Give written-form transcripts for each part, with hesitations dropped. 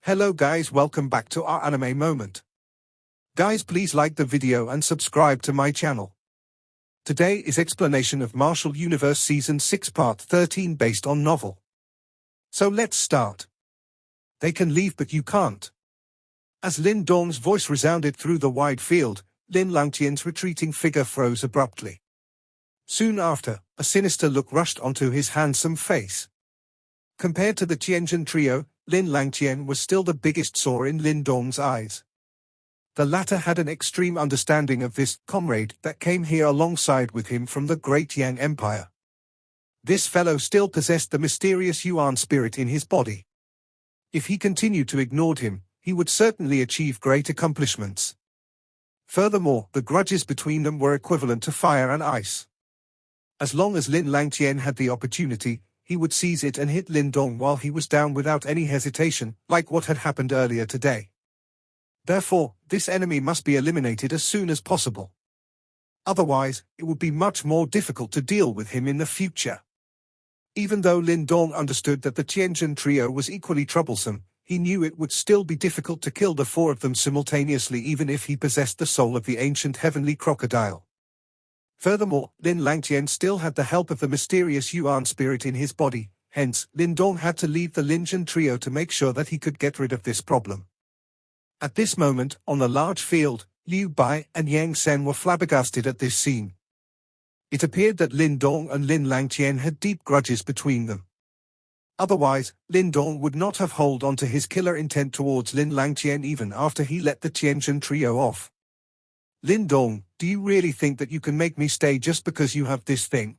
Hello guys, welcome back to our anime moment. Guys, please like the video and subscribe to my channel. Today is explanation of Martial Universe Season 6 Part 13 based on novel. So let's start. They can leave but you can't. As Lin Dong's voice resounded through the wide field, Lin Langian's retreating figure froze abruptly. Soon after, a sinister look rushed onto his handsome face. Compared to the Tianjin trio, Lin Langian was still the biggest sore in Lin Dong's eyes. The latter had an extreme understanding of this comrade that came here alongside with him from the great Yang Empire. This fellow still possessed the mysterious Yuan spirit in his body. If he continued to ignore him, he would certainly achieve great accomplishments. Furthermore, the grudges between them were equivalent to fire and ice. As long as Lin Langian had the opportunity, he would seize it and hit Lin Dong while he was down without any hesitation, like what had happened earlier today. Therefore, this enemy must be eliminated as soon as possible. Otherwise, it would be much more difficult to deal with him in the future. Even though Lin Dong understood that the Tianjin trio was equally troublesome, he knew it would still be difficult to kill the four of them simultaneously even if he possessed the soul of the ancient heavenly crocodile. Furthermore, Lin Langian still had the help of the mysterious Yuan spirit in his body, hence, Lin Dong had to leave the Linjin trio to make sure that he could get rid of this problem. At this moment, on the large field, Liu Bai and Yang Sen were flabbergasted at this scene. It appeared that Lin Dong and Lin Langian had deep grudges between them. Otherwise, Lin Dong would not have held on to his killer intent towards Lin Langian even after he let the Tianjin trio off. Lin Dong, do you really think that you can make me stay just because you have this thing?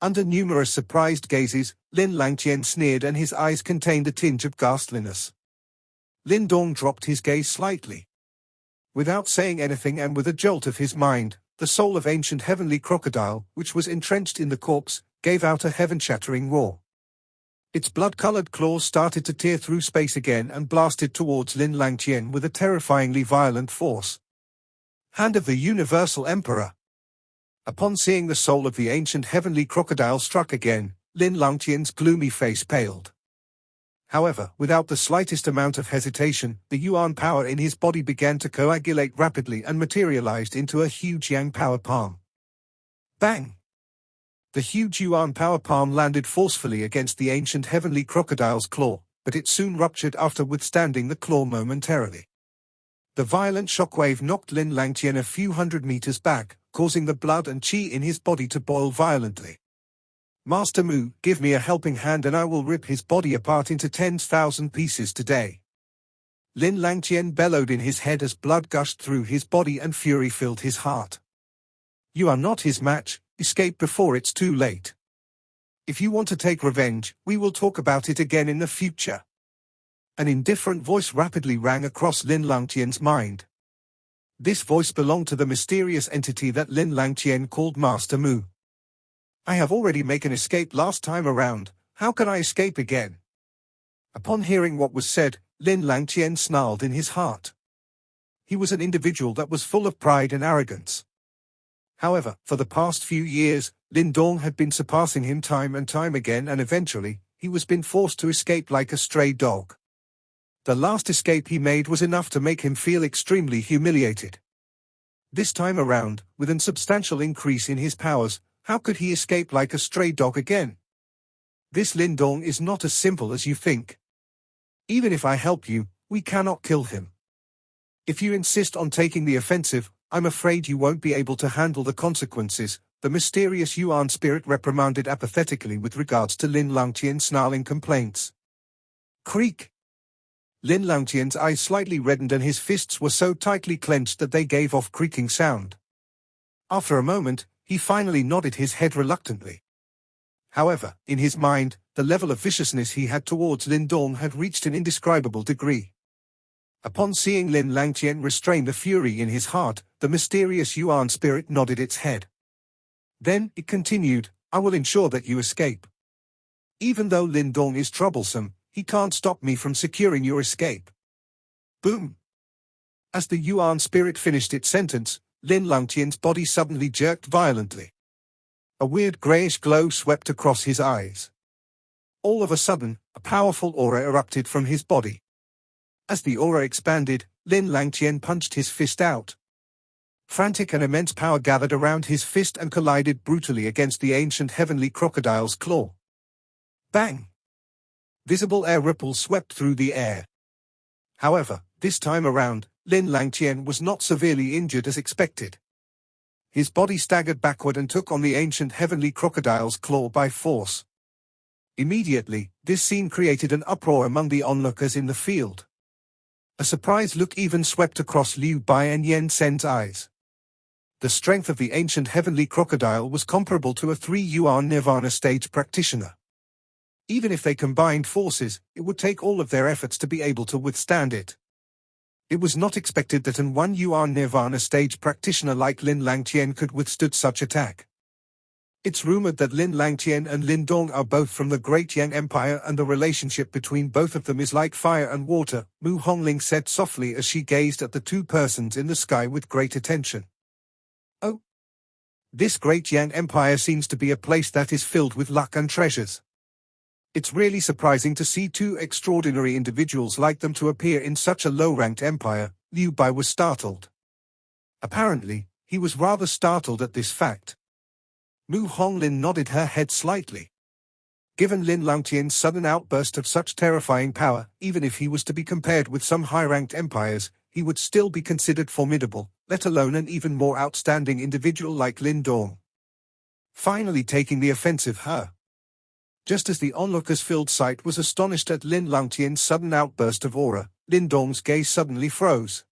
Under numerous surprised gazes, Lin Langian sneered and his eyes contained a tinge of ghastliness. Lin Dong dropped his gaze slightly. Without saying anything and with a jolt of his mind, the soul of ancient heavenly crocodile, which was entrenched in the corpse, gave out a heaven-shattering roar. Its blood-colored claws started to tear through space again and blasted towards Lin Langian with a terrifyingly violent force. Hand of the Universal Emperor. Upon seeing the soul of the ancient heavenly crocodile struck again, Lin Langian's gloomy face paled. However, without the slightest amount of hesitation, the Yuan power in his body began to coagulate rapidly and materialized into a huge Yang power palm. Bang! The huge Yuan power palm landed forcefully against the ancient heavenly crocodile's claw, but it soon ruptured after withstanding the claw momentarily. The violent shockwave knocked Lin Langian a few hundred meters back, causing the blood and qi in his body to boil violently. Master Mu, give me a helping hand and I will rip his body apart into 10,000 pieces today. Lin Langian bellowed in his head as blood gushed through his body and fury filled his heart. You are not his match, escape before it's too late. If you want to take revenge, we will talk about it again in the future. An indifferent voice rapidly rang across Lin Langian's mind. This voice belonged to the mysterious entity that Lin Langian called Master Mu. I have already made an escape last time around, how can I escape again? Upon hearing what was said, Lin Langian snarled in his heart. He was an individual that was full of pride and arrogance. However, for the past few years, Lin Dong had been surpassing him time and time again and eventually, he was been forced to escape like a stray dog. The last escape he made was enough to make him feel extremely humiliated. This time around, with a substantial increase in his powers, how could he escape like a stray dog again? This Lin Dong is not as simple as you think. Even if I help you, we cannot kill him. If you insist on taking the offensive, I'm afraid you won't be able to handle the consequences, the mysterious Yuan spirit reprimanded apathetically with regards to Lin Langian's snarling complaints. Creak! Lin Langian's eyes slightly reddened and his fists were so tightly clenched that they gave off creaking sound. After a moment, he finally nodded his head reluctantly. However, in his mind, the level of viciousness he had towards Lin Dong had reached an indescribable degree. Upon seeing Lin Langian restrain the fury in his heart, the mysterious Yuan spirit nodded its head. Then, it continued, I will ensure that you escape. Even though Lin Dong is troublesome, he can't stop me from securing your escape. Boom! As the Yuan spirit finished its sentence, Lin Langian's body suddenly jerked violently. A weird grayish glow swept across his eyes. All of a sudden, a powerful aura erupted from his body. As the aura expanded, Lin Langian punched his fist out. Frantic and immense power gathered around his fist and collided brutally against the ancient heavenly crocodile's claw. Bang! Visible air ripples swept through the air. However, this time around, Lin Langian was not severely injured as expected. His body staggered backward and took on the ancient heavenly crocodile's claw by force. Immediately, this scene created an uproar among the onlookers in the field. A surprised look even swept across Liu Bai and Yen Sen's eyes. The strength of the ancient heavenly crocodile was comparable to a 3-yuan nirvana stage practitioner. Even if they combined forces, it would take all of their efforts to be able to withstand it. It was not expected that an 1-yuan nirvana stage practitioner like Lin Langian could withstand such attack. It's rumored that Lin Langian and Lin Dong are both from the Great Yang Empire, and the relationship between both of them is like fire and water, Mu Hongling said softly as she gazed at the two persons in the sky with great attention. Oh. This Great Yang Empire seems to be a place that is filled with luck and treasures. It's really surprising to see two extraordinary individuals like them to appear in such a low-ranked empire. Liu Bai was startled. Apparently, he was rather startled at this fact. Mu Honglin nodded her head slightly. Given Lin Langian's sudden outburst of such terrifying power, even if he was to be compared with some high-ranked empires, he would still be considered formidable, let alone an even more outstanding individual like Lin Dong. Finally taking the offensive, her. Just as the onlookers filled sight was astonished at Lin Langian's sudden outburst of aura, Lin Dong's gaze suddenly froze.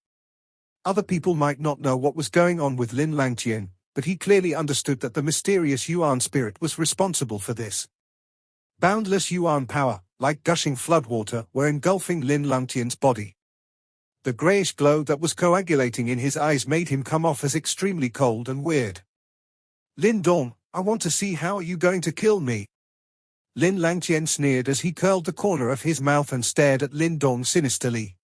Other people might not know what was going on with Lin Langian, but he clearly understood that the mysterious Yuan spirit was responsible for this. Boundless Yuan power, like gushing floodwater, were engulfing Lin Langian's body. The greyish glow that was coagulating in his eyes made him come off as extremely cold and weird. Lin Dong, I want to see how are you going to kill me? Lin Langian sneered as he curled the corner of his mouth and stared at Lin Dong sinisterly.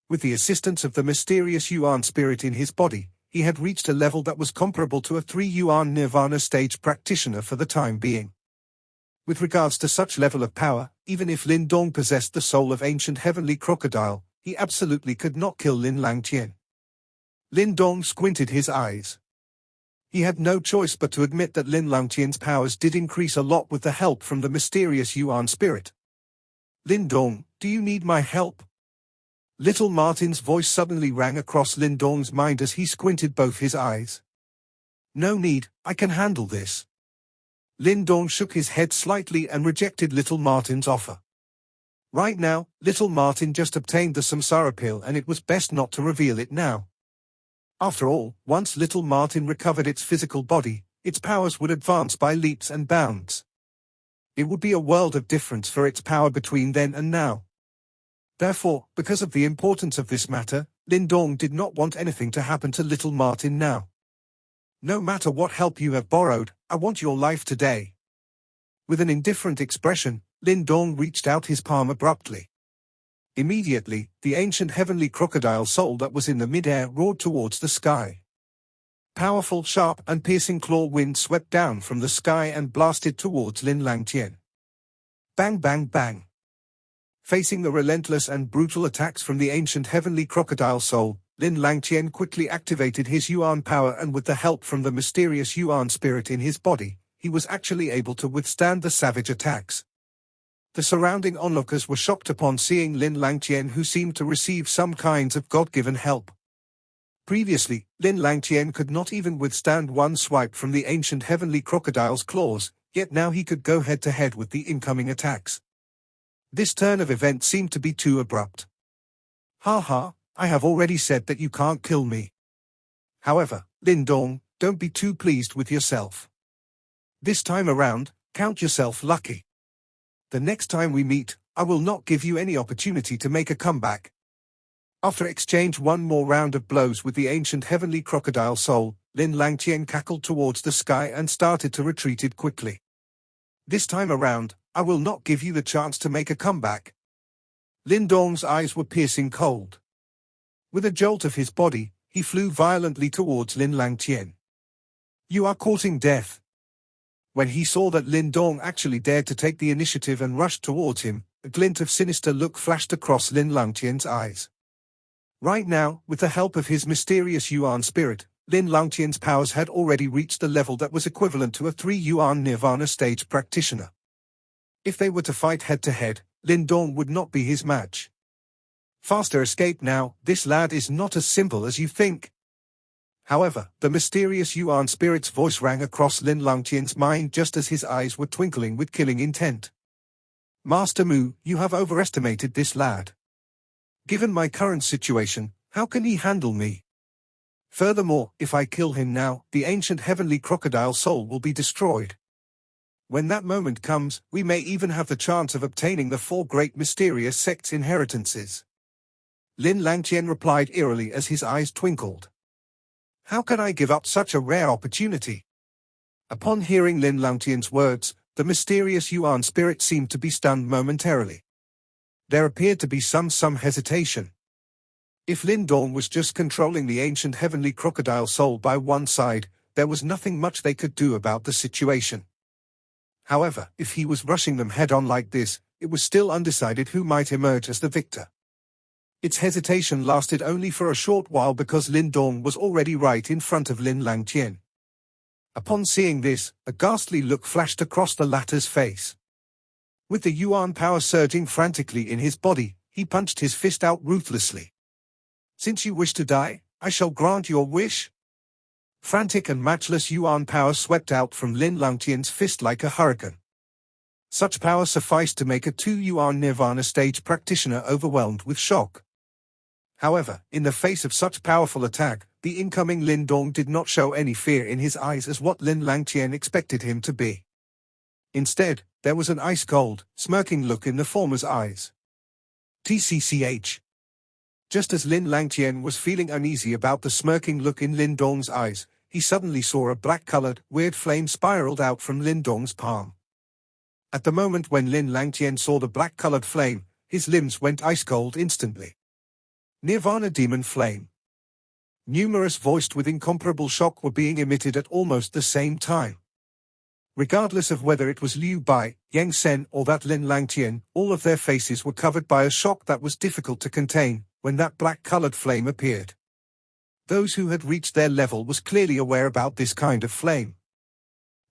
With the assistance of the mysterious Yuan spirit in his body, he had reached a level that was comparable to a 3-yuan nirvana stage practitioner for the time being. With regards to such level of power, even if Lin Dong possessed the soul of ancient heavenly crocodile, he absolutely could not kill Lin Langian. Lin Dong squinted his eyes. He had no choice but to admit that Lin Langian's powers did increase a lot with the help from the mysterious Yuan spirit. Lin Dong, do you need my help? Little Martin's voice suddenly rang across Lin Dong's mind as he squinted both his eyes. No need, I can handle this. Lin Dong shook his head slightly and rejected Little Martin's offer. Right now, Little Martin just obtained the samsara pill and it was best not to reveal it now. After all, once Little Martin recovered its physical body, its powers would advance by leaps and bounds. It would be a world of difference for its power between then and now. Therefore, because of the importance of this matter, Lin Dong did not want anything to happen to Little Martin now. No matter what help you have borrowed, I want your life today. With an indifferent expression, Lin Dong reached out his palm abruptly. Immediately, the ancient heavenly crocodile soul that was in the mid-air roared towards the sky. Powerful, sharp and piercing claw wind swept down from the sky and blasted towards Lin Langian. Bang bang bang. Facing the relentless and brutal attacks from the ancient heavenly crocodile soul, Lin Langian quickly activated his Yuan power, and with the help from the mysterious Yuan spirit in his body, he was actually able to withstand the savage attacks. The surrounding onlookers were shocked upon seeing Lin Langian, who seemed to receive some kinds of God-given help. Previously, Lin Langian could not even withstand one swipe from the ancient heavenly crocodile's claws, yet now he could go head-to-head with the incoming attacks. This turn of events seemed to be too abrupt. Ha ha, I have already said that you can't kill me. However, Lin Dong, don't be too pleased with yourself. This time around, count yourself lucky. The next time we meet, I will not give you any opportunity to make a comeback. After exchange one more round of blows with the ancient heavenly crocodile soul, Lin Langian cackled towards the sky and started to retreat it quickly. This time around, I will not give you the chance to make a comeback. Lin Dong's eyes were piercing cold. With a jolt of his body, he flew violently towards Lin Langian. You are courting death. When he saw that Lin Dong actually dared to take the initiative and rushed towards him, a glint of sinister look flashed across Lin Langian's eyes. Right now, with the help of his mysterious Yuan spirit, Lin Langian's powers had already reached the level that was equivalent to a 3 Yuan Nirvana stage practitioner. If they were to fight head-to-head, Lin Dong would not be his match. Faster escape now, this lad is not as simple as you think. However, the mysterious Yuan spirit's voice rang across Lin Langian's mind just as his eyes were twinkling with killing intent. Master Mu, you have overestimated this lad. Given my current situation, how can he handle me? Furthermore, if I kill him now, the ancient heavenly crocodile soul will be destroyed. When that moment comes, we may even have the chance of obtaining the 4 great mysterious sects' inheritances. Lin Langian replied eerily as his eyes twinkled. How can I give up such a rare opportunity? Upon hearing Lin Langian's words, the mysterious Yuan spirit seemed to be stunned momentarily. There appeared to be some hesitation. If Lin Dong was just controlling the ancient heavenly crocodile soul by one side, there was nothing much they could do about the situation. However, if he was rushing them head-on like this, it was still undecided who might emerge as the victor. Its hesitation lasted only for a short while because Lin Dong was already right in front of Lin Langian. Upon seeing this, a ghastly look flashed across the latter's face. With the Yuan power surging frantically in his body, he punched his fist out ruthlessly. Since you wish to die, I shall grant your wish. Frantic and matchless Yuan power swept out from Lin Langian's fist like a hurricane. Such power sufficed to make a 2 Yuan Nirvana stage practitioner overwhelmed with shock. However, in the face of such powerful attack, the incoming Lin Dong did not show any fear in his eyes as what Lin Langian expected him to be. Instead, there was an ice-cold, smirking look in the former's eyes. TCCH. Just as Lin Langian was feeling uneasy about the smirking look in Lin Dong's eyes, he suddenly saw a black-colored, weird flame spiraled out from Lin Dong's palm. At the moment when Lin Langian saw the black-colored flame, his limbs went ice-cold instantly. Nirvana Demon Flame. Numerous voiced with incomparable shock were being emitted at almost the same time. Regardless of whether it was Liu Bai, Yang Sen or that Lin Langian, all of their faces were covered by a shock that was difficult to contain when that black-colored flame appeared. Those who had reached their level was clearly aware about this kind of flame.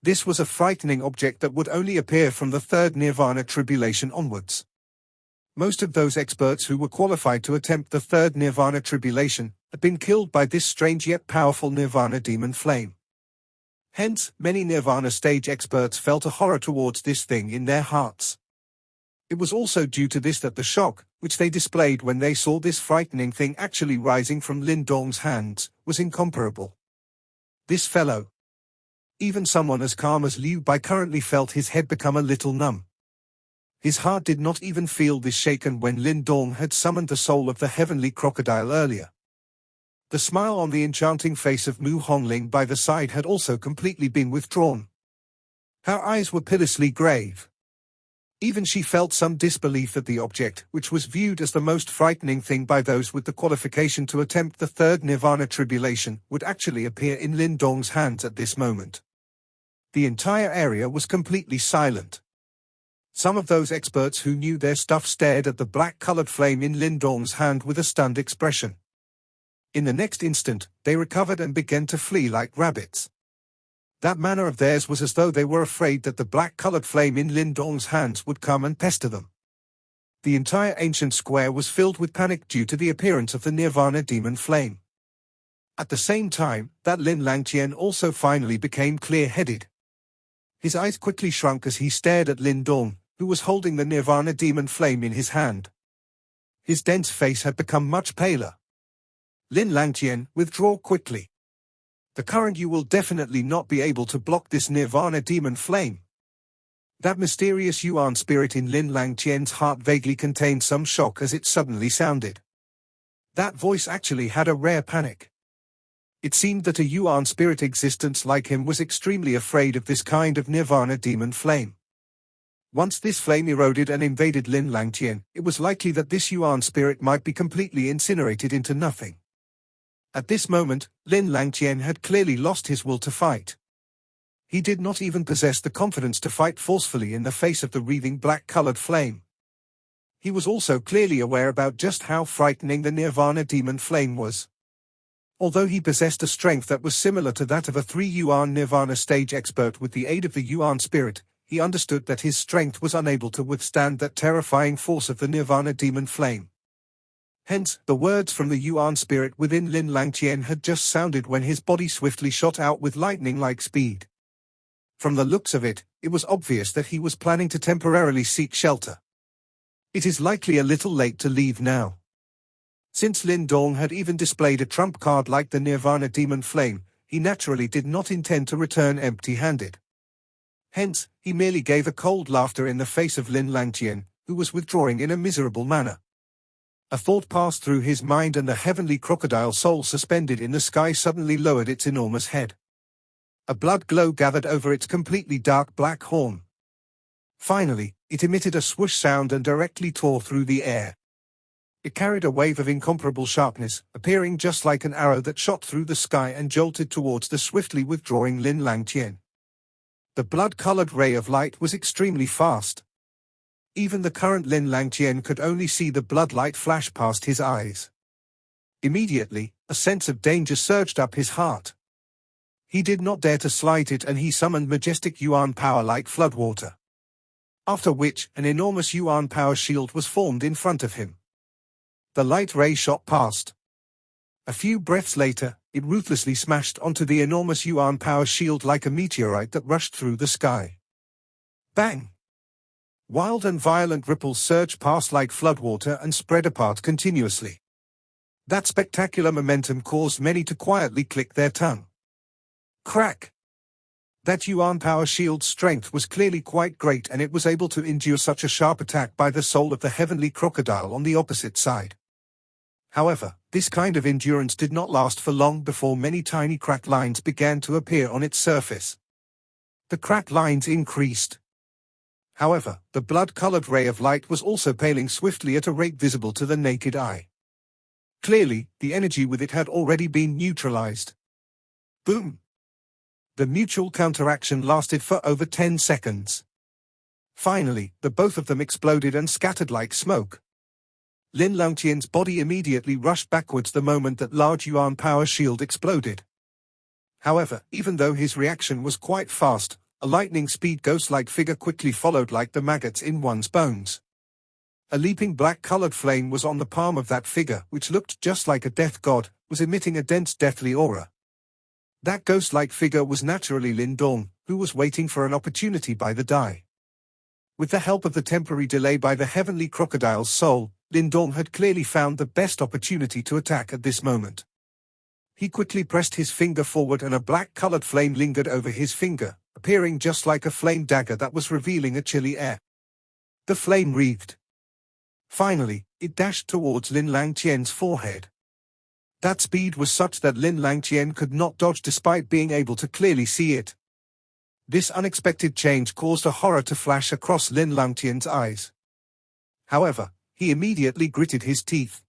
This was a frightening object that would only appear from the 3rd Nirvana tribulation onwards. Most of those experts who were qualified to attempt the 3rd Nirvana tribulation had been killed by this strange yet powerful Nirvana demon flame. Hence, many Nirvana stage experts felt a horror towards this thing in their hearts. It was also due to this that the shock, which they displayed when they saw this frightening thing actually rising from Lin Dong's hands, was incomparable. This fellow. Even someone as calm as Liu Bai currently felt his head become a little numb. His heart did not even feel this shaken when Lin Dong had summoned the soul of the heavenly crocodile earlier. The smile on the enchanting face of Mu Hongling by the side had also completely been withdrawn. Her eyes were pitilessly grave. Even she felt some disbelief that the object, which was viewed as the most frightening thing by those with the qualification to attempt the 3rd Nirvana tribulation, would actually appear in Lin Dong's hands at this moment. The entire area was completely silent. Some of those experts who knew their stuff stared at the black-colored flame in Lin Dong's hand with a stunned expression. In the next instant, they recovered and began to flee like rabbits. That manner of theirs was as though they were afraid that the black-colored flame in Lin Dong's hands would come and pester them. The entire ancient square was filled with panic due to the appearance of the Nirvana demon flame. At the same time, that Lin Langian also finally became clear-headed. His eyes quickly shrunk as he stared at Lin Dong, who was holding the Nirvana demon flame in his hand. His dense face had become much paler. Lin Langian, withdraw quickly. The current you will definitely not be able to block this Nirvana demon flame. That mysterious Yuan spirit in Lin Langian's heart vaguely contained some shock as it suddenly sounded. That voice actually had a rare panic. It seemed that a Yuan spirit existence like him was extremely afraid of this kind of Nirvana demon flame. Once this flame eroded and invaded Lin Langian, it was likely that this Yuan spirit might be completely incinerated into nothing. At this moment, Lin Langian had clearly lost his will to fight. He did not even possess the confidence to fight forcefully in the face of the wreathing black-colored flame. He was also clearly aware about just how frightening the Nirvana demon flame was. Although he possessed a strength that was similar to that of a 3-yuan Nirvana stage expert with the aid of the Yuan spirit, he understood that his strength was unable to withstand that terrifying force of the Nirvana demon flame. Hence, the words from the Yuan spirit within Lin Langian had just sounded when his body swiftly shot out with lightning-like speed. From the looks of it, it was obvious that he was planning to temporarily seek shelter. It is likely a little late to leave now. Since Lin Dong had even displayed a trump card like the Nirvana demon flame, he naturally did not intend to return empty-handed. Hence, he merely gave a cold laughter in the face of Lin Langian, who was withdrawing in a miserable manner. A thought passed through his mind, and the heavenly crocodile soul suspended in the sky suddenly lowered its enormous head. A blood glow gathered over its completely dark black horn. Finally, it emitted a swoosh sound and directly tore through the air. It carried a wave of incomparable sharpness, appearing just like an arrow that shot through the sky and jolted towards the swiftly withdrawing Lin Langian. The blood-colored ray of light was extremely fast. Even the current Lin Langian could only see the blood light flash past his eyes. Immediately, a sense of danger surged up his heart. He did not dare to slight it, and he summoned majestic Yuan power like floodwater. After which, an enormous Yuan power shield was formed in front of him. The light ray shot past. A few breaths later, it ruthlessly smashed onto the enormous Yuan power shield like a meteorite that rushed through the sky. Bang! Wild and violent ripples surged past like floodwater and spread apart continuously. That spectacular momentum caused many to quietly click their tongue. Crack! That Yuan power shield's strength was clearly quite great, and it was able to endure such a sharp attack by the soul of the heavenly crocodile on the opposite side. However, this kind of endurance did not last for long before many tiny crack lines began to appear on its surface. The crack lines increased. However, the blood-colored ray of light was also paling swiftly at a rate visible to the naked eye. Clearly, the energy with it had already been neutralized. Boom! The mutual counteraction lasted for over 10 seconds. Finally, the both of them exploded and scattered like smoke. Lin Langian's body immediately rushed backwards the moment that large Yuan power shield exploded. However, even though his reaction was quite fast, a lightning-speed ghost-like figure quickly followed like the maggots in one's bones. A leaping black-colored flame was on the palm of that figure, which looked just like a death god, was emitting a dense deathly aura. That ghost-like figure was naturally Lin Dong, who was waiting for an opportunity by the die. With the help of the temporary delay by the heavenly crocodile's soul, Lin Dong had clearly found the best opportunity to attack at this moment. He quickly pressed his finger forward, and a black-colored flame lingered over his finger, appearing just like a flame dagger that was revealing a chilly air. The flame wreathed. Finally, it dashed towards Lin Langian's forehead. That speed was such that Lin Langian could not dodge despite being able to clearly see it. This unexpected change caused a horror to flash across Lin Langian's eyes. However, he immediately gritted his teeth.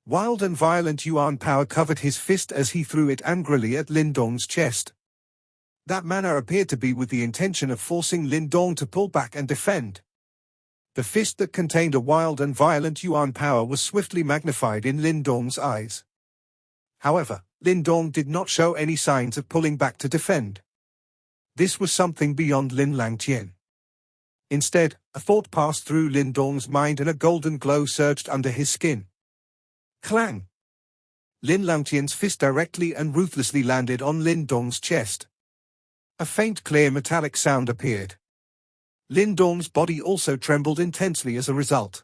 Wild and violent Yuan power covered his fist as he threw it angrily at Lin Dong's chest. That manner appeared to be with the intention of forcing Lin Dong to pull back and defend. The fist that contained a wild and violent Yuan power was swiftly magnified in Lin Dong's eyes. However, Lin Dong did not show any signs of pulling back to defend. This was something beyond Lin Langian. Instead, a thought passed through Lin Dong's mind, and a golden glow surged under his skin. Clang! Lin Langian's fist directly and ruthlessly landed on Lin Dong's chest. A faint clear metallic sound appeared. Lin Dong's body also trembled intensely as a result.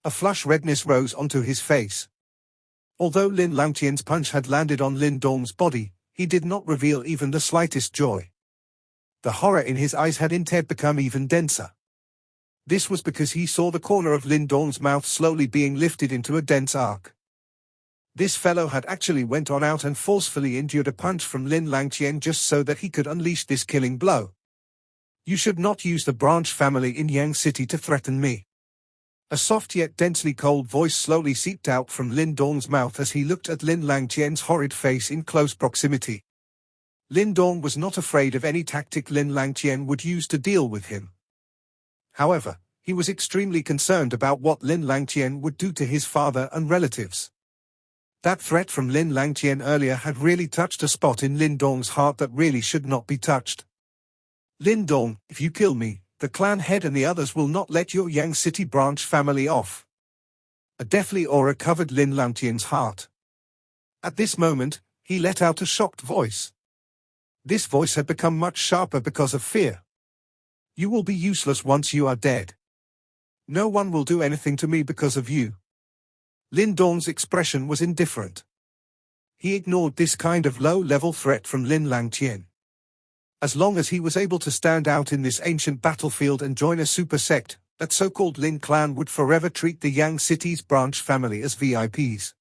A flush redness rose onto his face. Although Lin Langian's punch had landed on Lin Dong's body, he did not reveal even the slightest joy. The horror in his eyes had instead become even denser. This was because he saw the corner of Lin Dong's mouth slowly being lifted into a dense arc. This fellow had actually went on out and forcefully endured a punch from Lin Langian just so that he could unleash this killing blow. You should not use the branch family in Yang City to threaten me. A soft yet densely cold voice slowly seeped out from Lin Dong's mouth as he looked at Lin Langian's horrid face in close proximity. Lin Dong was not afraid of any tactic Lin Langian would use to deal with him. However, He was extremely concerned about what Lin Langian would do to his father and relatives. That threat from Lin Langian earlier had really touched a spot in Lin Dong's heart that really should not be touched. Lin Dong, if you kill me, the clan head and the others will not let your Yang City branch family off. A deathly aura covered Lin Langian's heart. At this moment, he let out a shocked voice. This voice had become much sharper because of fear. You will be useless once you are dead. No one will do anything to me because of you. Lin Dong's expression was indifferent. He ignored this kind of low-level threat from Lin Langian. As long as he was able to stand out in this ancient battlefield and join a super sect, that so-called Lin clan would forever treat the Yang City's branch family as VIPs.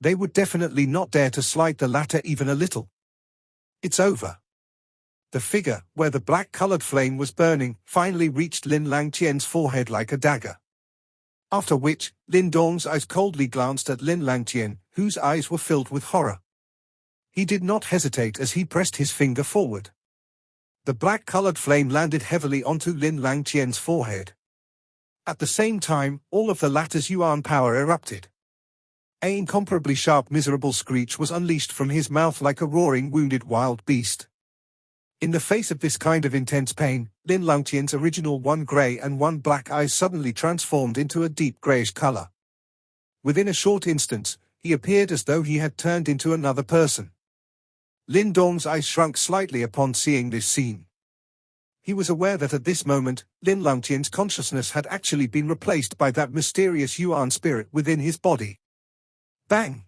They would definitely not dare to slight the latter even a little. It's over. The figure, where the black-colored flame was burning, finally reached Lin Langian's forehead like a dagger. After which, Lin Dong's eyes coldly glanced at Lin Langian, whose eyes were filled with horror. He did not hesitate as he pressed his finger forward. The black-colored flame landed heavily onto Lin Langian's forehead. At the same time, all of the latter's yuan power erupted. An incomparably sharp miserable screech was unleashed from his mouth like a roaring wounded wild beast. In the face of this kind of intense pain, Lin Langian's original one gray and one black eyes suddenly transformed into a deep grayish color. Within a short instant, he appeared as though he had turned into another person. Lin Dong's eyes shrunk slightly upon seeing this scene. He was aware that at this moment, Lin Langian's consciousness had actually been replaced by that mysterious yuan spirit within his body. Bang!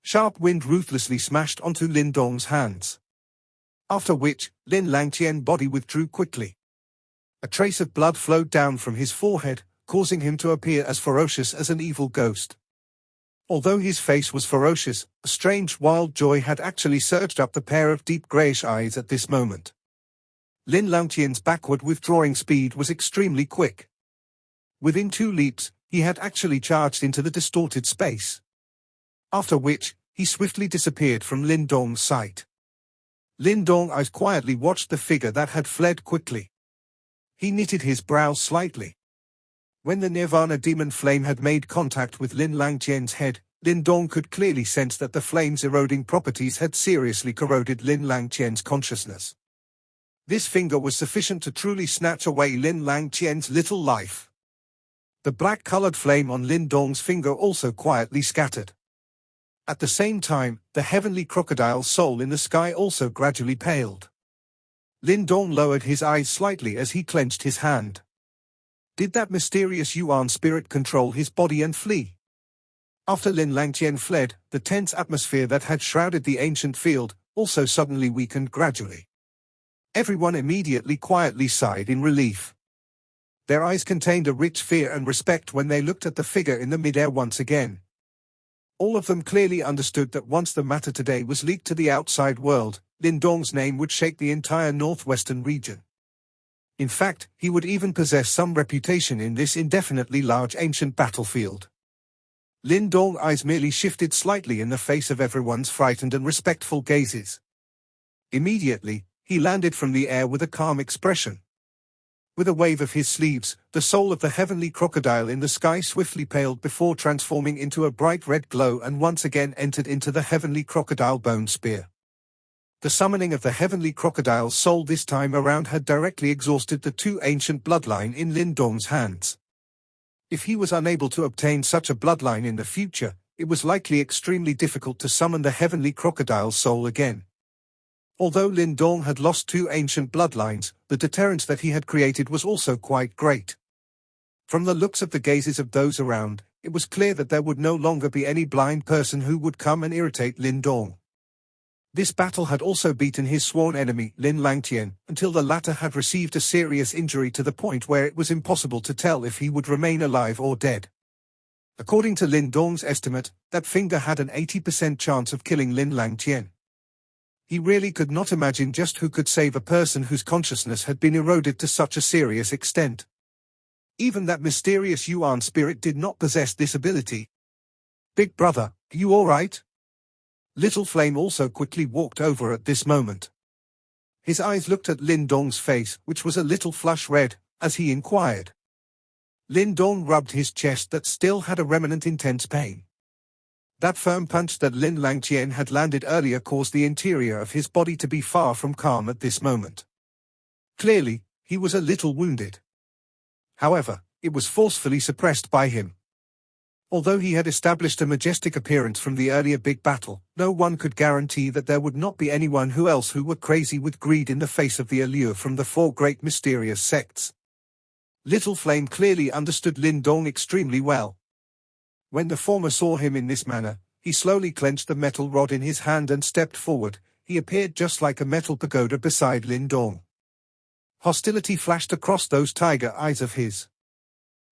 Sharp wind ruthlessly smashed onto Lin Dong's hands. After which, Lin Langian's body withdrew quickly. A trace of blood flowed down from his forehead, causing him to appear as ferocious as an evil ghost. Although his face was ferocious, a strange wild joy had actually surged up the pair of deep grayish eyes at this moment. Lin Langian's backward withdrawing speed was extremely quick. Within 2 leaps, he had actually charged into the distorted space. After which, he swiftly disappeared from Lin Dong's sight. Lin Dong eyes quietly watched the figure that had fled quickly. He knitted his brows slightly. When the Nirvana demon flame had made contact with Lin Langian's head, Lin Dong could clearly sense that the flame's eroding properties had seriously corroded Lin Langian's consciousness. This finger was sufficient to truly snatch away Lin Langian's little life. The black-colored flame on Lin Dong's finger also quietly scattered. At the same time, the heavenly crocodile soul in the sky also gradually paled. Lin Dong lowered his eyes slightly as he clenched his hand. Did that mysterious yuan spirit control his body and flee? After Lin Langian fled, the tense atmosphere that had shrouded the ancient field also suddenly weakened gradually. Everyone immediately quietly sighed in relief. Their eyes contained a rich fear and respect when they looked at the figure in the midair once again. All of them clearly understood that once the matter today was leaked to the outside world, Lin Dong's name would shake the entire northwestern region. In fact, he would even possess some reputation in this indefinitely large ancient battlefield. Lin Dong's eyes merely shifted slightly in the face of everyone's frightened and respectful gazes. Immediately, he landed from the air with a calm expression. With a wave of his sleeves, the soul of the heavenly crocodile in the sky swiftly paled before transforming into a bright red glow and once again entered into the heavenly crocodile bone spear. The summoning of the heavenly crocodile's soul this time around had directly exhausted the 2 ancient bloodline in Lin Dong's hands. If he was unable to obtain such a bloodline in the future, it was likely extremely difficult to summon the heavenly crocodile's soul again. Although Lin Dong had lost 2 ancient bloodlines, the deterrence that he had created was also quite great. From the looks of the gazes of those around, it was clear that there would no longer be any blind person who would come and irritate Lin Dong. This battle had also beaten his sworn enemy, Lin Langian, until the latter had received a serious injury to the point where it was impossible to tell if he would remain alive or dead. According to Lin Dong's estimate, that finger had an 80% chance of killing Lin Langian. He really could not imagine just who could save a person whose consciousness had been eroded to such a serious extent. Even that mysterious yuan spirit did not possess this ability. Big brother, you all right? Little Flame also quickly walked over at this moment. His eyes looked at Lin Dong's face, which was a little flush red, as he inquired. Lin Dong rubbed his chest that still had a remnant intense pain. That firm punch that Lin Langian had landed earlier caused the interior of his body to be far from calm at this moment. Clearly, he was a little wounded. However, it was forcefully suppressed by him. Although he had established a majestic appearance from the earlier big battle, no one could guarantee that there would not be anyone else who were crazy with greed in the face of the allure from the four great mysterious sects. Little Flame clearly understood Lin Dong extremely well. When the former saw him in this manner, he slowly clenched the metal rod in his hand and stepped forward. He appeared just like a metal pagoda beside Lin Dong. Hostility flashed across those tiger eyes of his.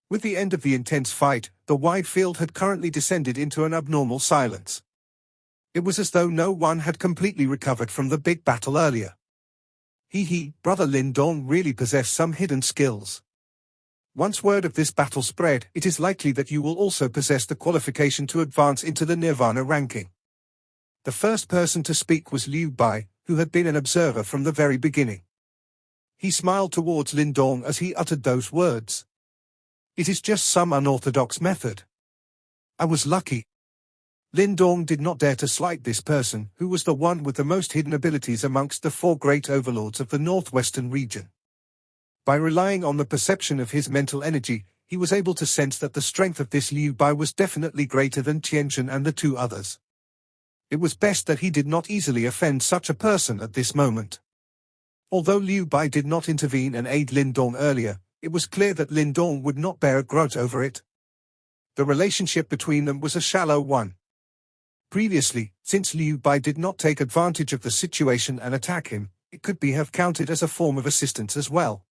With the end of the intense fight, the wide field had currently descended into an abnormal silence. It was as though no one had completely recovered from the big battle earlier. Brother Lin Dong really possessed some hidden skills. Once word of this battle spread, it is likely that you will also possess the qualification to advance into the Nirvana ranking. The first person to speak was Liu Bai, who had been an observer from the very beginning. He smiled towards Lin Dong as he uttered those words. It is just some unorthodox method. I was lucky. Lin Dong did not dare to slight this person, who was the one with the most hidden abilities amongst the four great overlords of the northwestern region. By relying on the perception of his mental energy, he was able to sense that the strength of this Liu Bai was definitely greater than Tianjin and the two others. It was best that he did not easily offend such a person at this moment. Although Liu Bai did not intervene and aid Lin Dong earlier, it was clear that Lin Dong would not bear a grudge over it. The relationship between them was a shallow one. Previously, since Liu Bai did not take advantage of the situation and attack him, it could have counted as a form of assistance as well.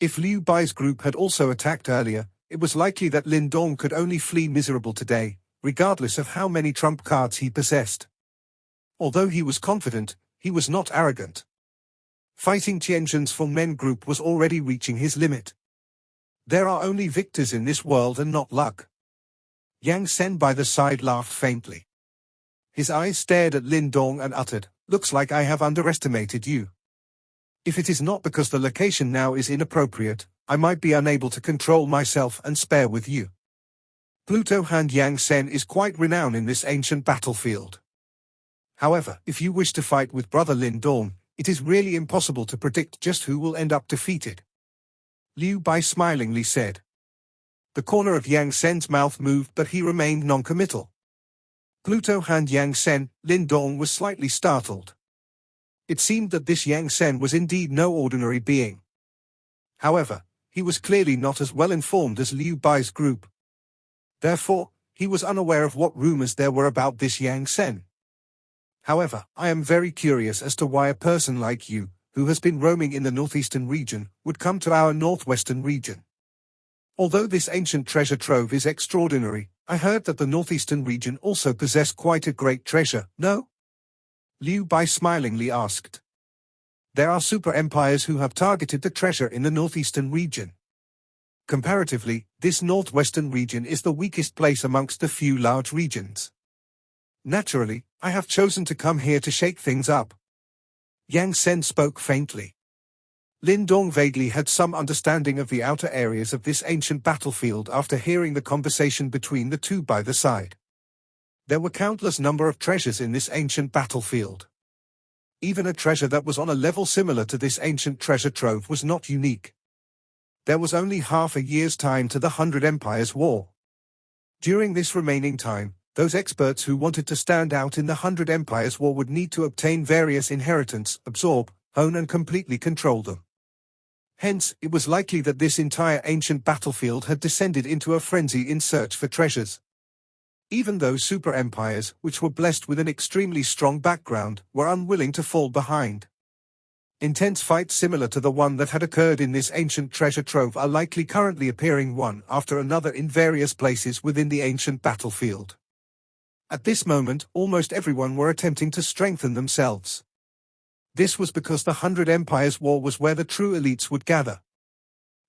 If Liu Bai's group had also attacked earlier, it was likely that Lin Dong could only flee miserable today, regardless of how many trump cards he possessed. Although he was confident, he was not arrogant. Fighting Tianjin's full men group was already reaching his limit. There are only victors in this world and not luck. Yang Sen by the side laughed faintly. His eyes stared at Lin Dong and uttered, "Looks like I have underestimated you. If it is not because the location now is inappropriate, I might be unable to control myself and spare with you. Pluto Hand Yang Sen is quite renowned in this ancient battlefield. However, if you wish to fight with Brother Lin Dong, it is really impossible to predict just who will end up defeated." Liu Bai smilingly said. The corner of Yang Sen's mouth moved, but he remained non-committal. Pluto Hand Yang Sen, Lin Dong was slightly startled. It seemed that this Yang Sen was indeed no ordinary being. However, he was clearly not as well informed as Liu Bai's group. Therefore, he was unaware of what rumors there were about this Yang Sen. However, I am very curious as to why a person like you, who has been roaming in the northeastern region, would come to our northwestern region. Although this ancient treasure trove is extraordinary, I heard that the northeastern region also possessed quite a great treasure, no? Liu Bai smilingly asked. There are super empires who have targeted the treasure in the northeastern region. Comparatively, this northwestern region is the weakest place amongst the few large regions. Naturally, I have chosen to come here to shake things up. Yang Sen spoke faintly. Lin Dong vaguely had some understanding of the outer areas of this ancient battlefield after hearing the conversation between the two by the side. There were countless number of treasures in this ancient battlefield. Even a treasure that was on a level similar to this ancient treasure trove was not unique. There was only half a year's time to the 100 Empires War. During this remaining time, those experts who wanted to stand out in the 100 Empires War would need to obtain various inheritance, absorb, hone and completely control them. Hence, it was likely that this entire ancient battlefield had descended into a frenzy in search for treasures. Even those super empires, which were blessed with an extremely strong background, were unwilling to fall behind. Intense fights similar to the one that had occurred in this ancient treasure trove are likely currently appearing one after another in various places within the ancient battlefield. At this moment, almost everyone were attempting to strengthen themselves. This was because the 100 Empires War was where the true elites would gather.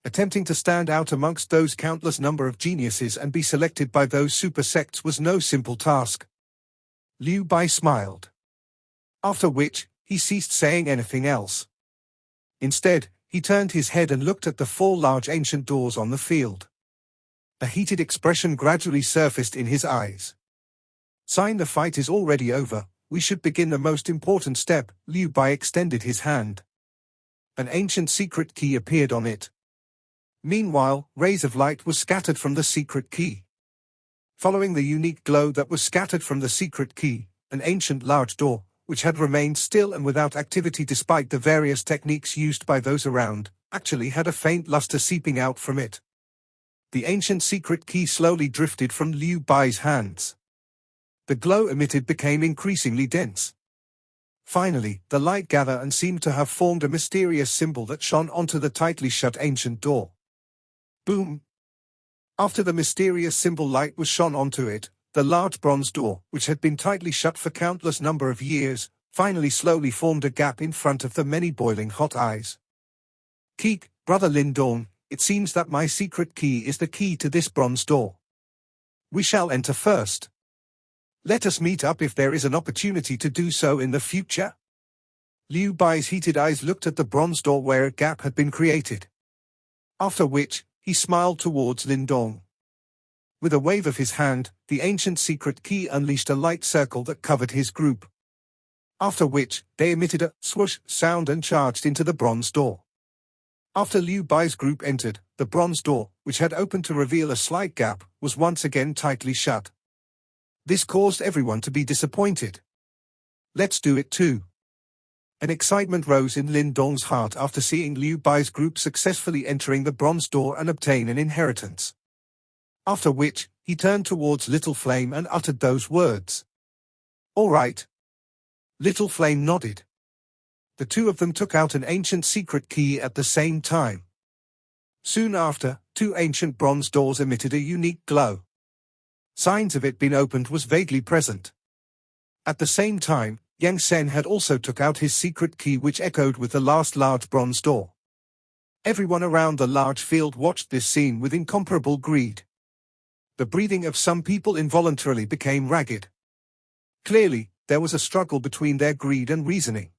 Attempting to stand out amongst those countless number of geniuses and be selected by those super sects was no simple task. Liu Bai smiled. After which, he ceased saying anything else. Instead, he turned his head and looked at the four large ancient doors on the field. A heated expression gradually surfaced in his eyes. "Sign, the fight is already over. We should begin the most important step." Liu Bai extended his hand. An ancient secret key appeared on it. Meanwhile, rays of light were scattered from the secret key. Following the unique glow that was scattered from the secret key, an ancient large door, which had remained still and without activity despite the various techniques used by those around, actually had a faint luster seeping out from it. The ancient secret key slowly drifted from Liu Bai's hands. The glow emitted became increasingly dense. Finally, the light gathered and seemed to have formed a mysterious symbol that shone onto the tightly shut ancient door. Boom! After the mysterious symbol light was shone onto it, the large bronze door, which had been tightly shut for countless number of years, finally slowly formed a gap in front of the many boiling hot eyes. "Keek, Brother Lin Dong, it seems that my secret key is the key to this bronze door. We shall enter first. Let us meet up if there is an opportunity to do so in the future." Liu Bai's heated eyes looked at the bronze door where a gap had been created. After which, he smiled towards Lin Dong. With a wave of his hand, the ancient secret key unleashed a light circle that covered his group. After which, they emitted a swoosh sound and charged into the bronze door. After Liu Bai's group entered, the bronze door, which had opened to reveal a slight gap, was once again tightly shut. This caused everyone to be disappointed. "Let's do it too." An excitement rose in Lin Dong's heart after seeing Liu Bai's group successfully entering the bronze door and obtain an inheritance. After which, he turned towards Little Flame and uttered those words. "All right." Little Flame nodded. The two of them took out an ancient secret key at the same time. Soon after, two ancient bronze doors emitted a unique glow. Signs of it being opened was vaguely present. At the same time, Yang Sen had also took out his secret key which echoed with the last large bronze door. Everyone around the large field watched this scene with incomparable greed. The breathing of some people involuntarily became ragged. Clearly, there was a struggle between their greed and reasoning.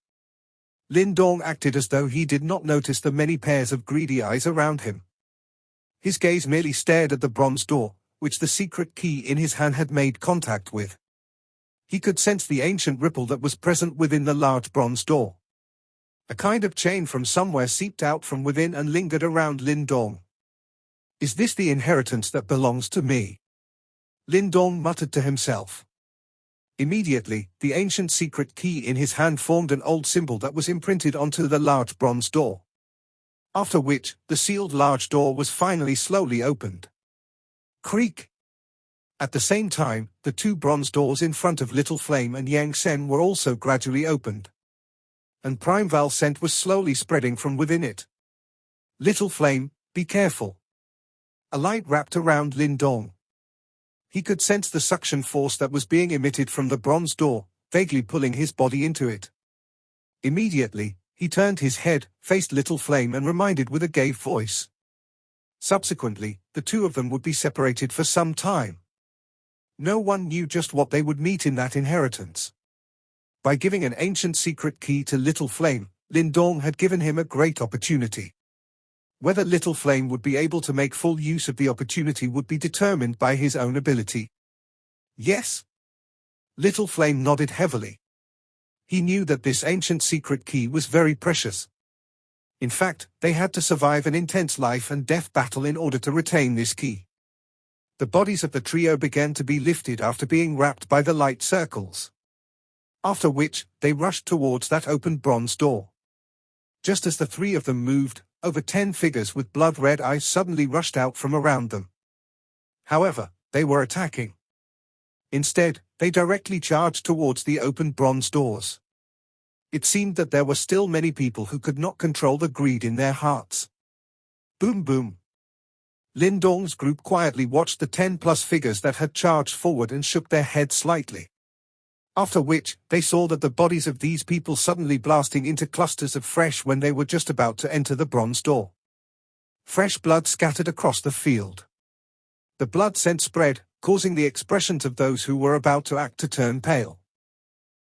Lin Dong acted as though he did not notice the many pairs of greedy eyes around him. His gaze merely stared at the bronze door, which the secret key in his hand had made contact with. He could sense the ancient ripple that was present within the large bronze door. A kind of chain from somewhere seeped out from within and lingered around Lin Dong. "Is this the inheritance that belongs to me?" Lin Dong muttered to himself. Immediately, the ancient secret key in his hand formed an old symbol that was imprinted onto the large bronze door. After which, the sealed large door was finally slowly opened. Creak! At the same time, the two bronze doors in front of Little Flame and Yang Sen were also gradually opened. And Primeval scent was slowly spreading from within it. "Little Flame, be careful." A light wrapped around Lin Dong. He could sense the suction force that was being emitted from the bronze door, vaguely pulling his body into it. Immediately, he turned his head, faced Little Flame and reminded with a gay voice. Subsequently, the two of them would be separated for some time. No one knew just what they would meet in that inheritance. By giving an ancient secret key to Little Flame, Lin Dong had given him a great opportunity. Whether Little Flame would be able to make full use of the opportunity would be determined by his own ability. Yes. Little Flame nodded heavily. He knew that this ancient secret key was very precious. In fact, they had to survive an intense life and death battle in order to retain this key. The bodies of the trio began to be lifted after being wrapped by the light circles. After which, they rushed towards that opened bronze door. Just as the three of them moved, over 10 figures with blood-red eyes suddenly rushed out from around them. However, they were attacking. Instead, they directly charged towards the open bronze doors. It seemed that there were still many people who could not control the greed in their hearts. Boom boom. Lin Dong's group quietly watched the 10+ figures that had charged forward and shook their heads slightly. After which, they saw that the bodies of these people suddenly blasting into clusters of fresh when they were just about to enter the bronze door. Fresh blood scattered across the field. The blood scent spread, causing the expressions of those who were about to act to turn pale.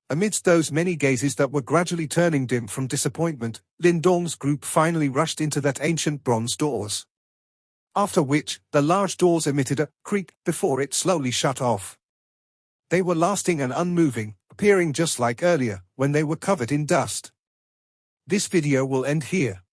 Amidst those many gazes that were gradually turning dim from disappointment, Lin Dong's group finally rushed into that ancient bronze doors. after which the large doors emitted a creak before it slowly shut off. They were lasting and unmoving, appearing just like earlier, when they were covered in dust. This video will end here.